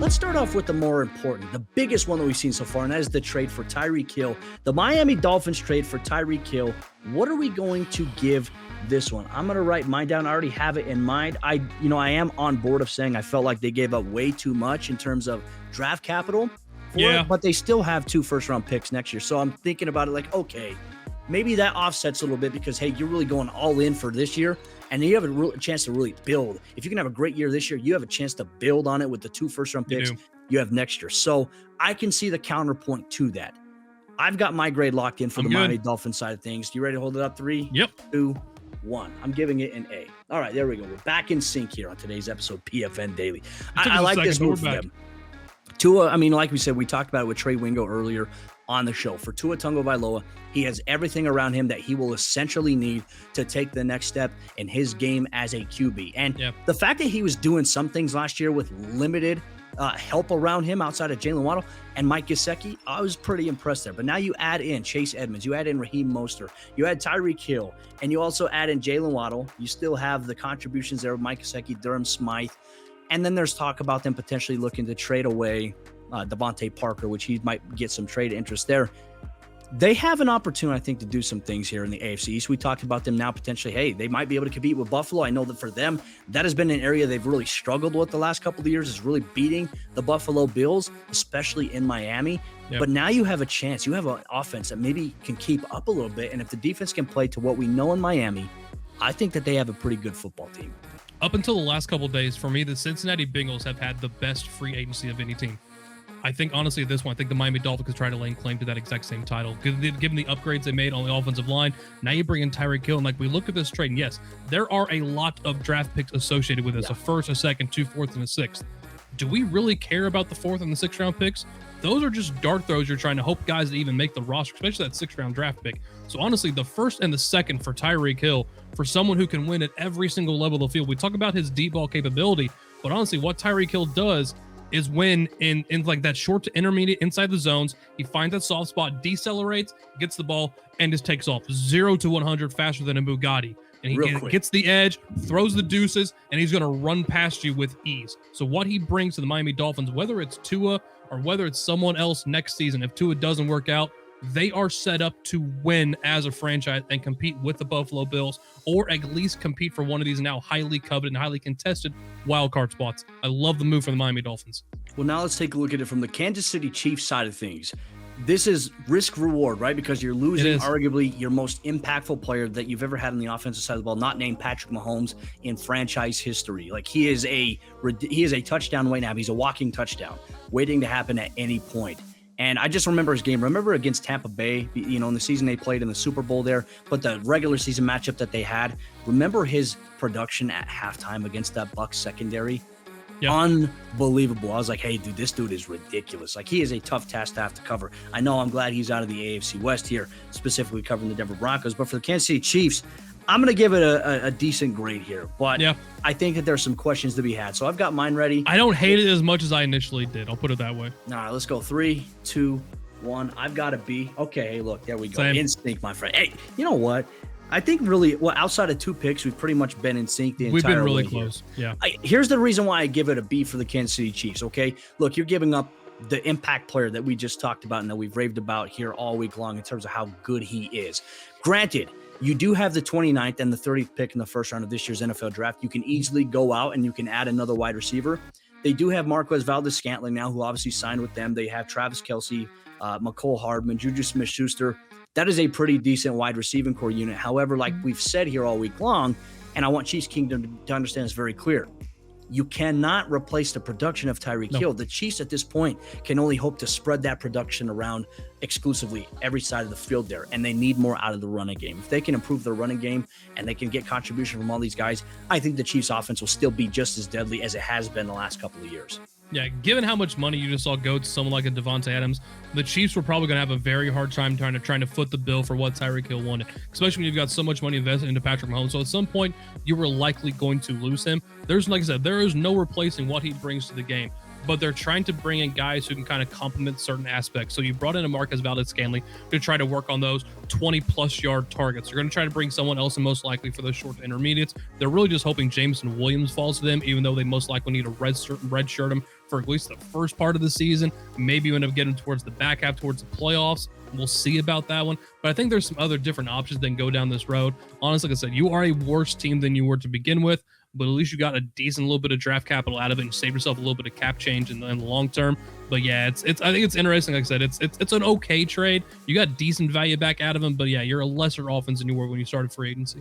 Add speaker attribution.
Speaker 1: let's start off with the more important, the biggest one that we've seen so far, and that is the trade for Tyreek Hill. The Miami Dolphins trade for Tyreek Hill. What are we going to give this one? I'm going to write mine down. I already have it in mind. I am on board of saying I felt like they gave up way too much in terms of draft capital for it, but they still have 2 first-round picks next year. So I'm thinking about it like, okay, maybe that offsets a little bit because, hey, you're really going all in for this year, and you have a chance to really build. If you can have a great year this year, you have a chance to build on it with the 2 first-round picks you have next year. So I can see the counterpoint to that. I've got my grade locked in for the Miami Dolphins side of things. You ready to hold it up? 3, 2, 1. I'm giving it an A. All right, there we go. We're back in sync here on today's episode, PFN Daily. I like this move for them. Tua, I mean, like we said, we talked about it with Trey Wingo earlier on the show. For Tua Tagovailoa, he has everything around him that he will essentially need to take the next step in his game as a QB. And the fact that he was doing some things last year with limited help around him outside of Jalen Waddle and Mike Gesicki, I was pretty impressed there. But now you add in Chase Edmonds, you add in Raheem Mostert, you add Tyreek Hill, and you also add in Jalen Waddle. You still have the contributions there of Mike Gesicki, Durham Smythe. And then there's talk about them potentially looking to trade away Devontae Parker, which he might get some trade interest there. They have an opportunity, I think, to do some things here in the AFC East. We talked about them now potentially. Hey, they might be able to compete with Buffalo. I know that for them, that has been an area they've really struggled with the last couple of years, is really beating the Buffalo Bills, especially in Miami. But now you have a chance. You have an offense that maybe can keep up a little bit. And if the defense can play to what we know in Miami, I think that they have a pretty good football team.
Speaker 2: Up until the last couple of days, for me, the Cincinnati Bengals have had the best free agency of any team. I think, honestly, at this point, I think the Miami Dolphins could try to lay claim to that exact same title. Given the upgrades they made on the offensive line, now you bring in Tyreek Hill, and like we look at this trade, and yes, there are a lot of draft picks associated with this, a first, a second, 2 fourths, and a sixth. Do we really care about the 4th and the 6th round picks? Those are just dart throws you're trying to hope guys that even make the roster, especially that 6th round draft pick. So honestly, the 1st and the 2nd for Tyreek Hill, for someone who can win at every single level of the field. We talk about his deep ball capability, but honestly, what Tyreek Hill does is win in like that short to intermediate inside the zones. He finds that soft spot, decelerates, gets the ball, and just takes off 0 to 100 faster than a Bugatti. And he gets the edge, throws the deuces, and he's going to run past you with ease. So what he brings to the Miami Dolphins, whether it's Tua or whether it's someone else next season, if Tua doesn't work out, they are set up to win as a franchise and compete with the Buffalo Bills, or at least compete for one of these now highly coveted and highly contested wild card spots. I love the move for the Miami Dolphins.
Speaker 1: Well, now let's take a look at it from the Kansas City Chiefs side of things. This is risk reward, right? Because you're losing arguably your most impactful player that you've ever had on the offensive side of the ball, not named Patrick Mahomes in franchise history. Like he is a touchdown right now. He's a walking touchdown waiting to happen at any point. And I just remember his game. Remember against Tampa Bay, in the season they played in the Super Bowl there, but the regular season matchup that they had. Remember his production at halftime against that Bucs secondary? Unbelievable. I was like, hey, dude, this dude is ridiculous. Like, he is a tough task to have to cover. I know I'm glad he's out of the AFC West here, specifically covering the Denver Broncos. But for the Kansas City Chiefs, I'm going to give it a decent grade here. But I think that there's some questions to be had. So I've got mine ready.
Speaker 2: I don't hate it as much as I initially did. I'll put it that way.
Speaker 1: All right, let's go. 3, 2, 1. I've got a B. Okay, hey, look, there we go. In sync, my friend. Hey, you know what? I think really, outside of 2 picks, we've pretty much been in sync the entire way.
Speaker 2: We've been really close.
Speaker 1: Yeah. Here's the reason why I give it a B for the Kansas City Chiefs, okay? Look, you're giving up the impact player that we just talked about and that we've raved about here all week long in terms of how good he is. Granted, you do have the 29th and the 30th pick in the first round of this year's NFL draft. You can easily go out and you can add another wide receiver. They do have Marquez Valdes-Scantling now, who obviously signed with them. They have Travis Kelce, McCole Hardman, Juju Smith-Schuster. That is a pretty decent wide receiving core unit. However, like we've said here all week long, and I want Chiefs Kingdom to understand this very clear, you cannot replace the production of Tyreek Hill. The Chiefs at this point can only hope to spread that production around exclusively every side of the field there, and they need more out of the running game. If they can improve their running game and they can get contribution from all these guys, I think the Chiefs offense will still be just as deadly as it has been the last couple of years.
Speaker 2: Yeah, given how much money you just saw go to someone like a Devontae Adams, the Chiefs were probably going to have a very hard time trying to foot the bill for what Tyreek Hill wanted, especially when you've got so much money invested into Patrick Mahomes. So at some point, you were likely going to lose him. Like I said, there is no replacing what he brings to the game. but they're trying to bring in guys who can kind of complement certain aspects. So you brought in a Marquez Valdez-Scantling to try to work on those 20-plus yard targets. You're going to try to bring someone else, and most likely for those short to intermediates. They're really just hoping Jameson Williams falls to them, even though they most likely need to red shirt him for at least the first part of the season. Maybe you end up getting towards the back half, towards the playoffs. We'll see about that one. But I think there's some other different options that can go down this road. Honestly, like I said, you are a worse team than you were to begin with, but at least you got a decent little bit of draft capital out of it and saved yourself a little bit of cap change in the long term. But yeah, I think it's interesting. Like I said, it's an okay trade. You got decent value back out of him, but yeah, you're a lesser offense than you were when you started free agency.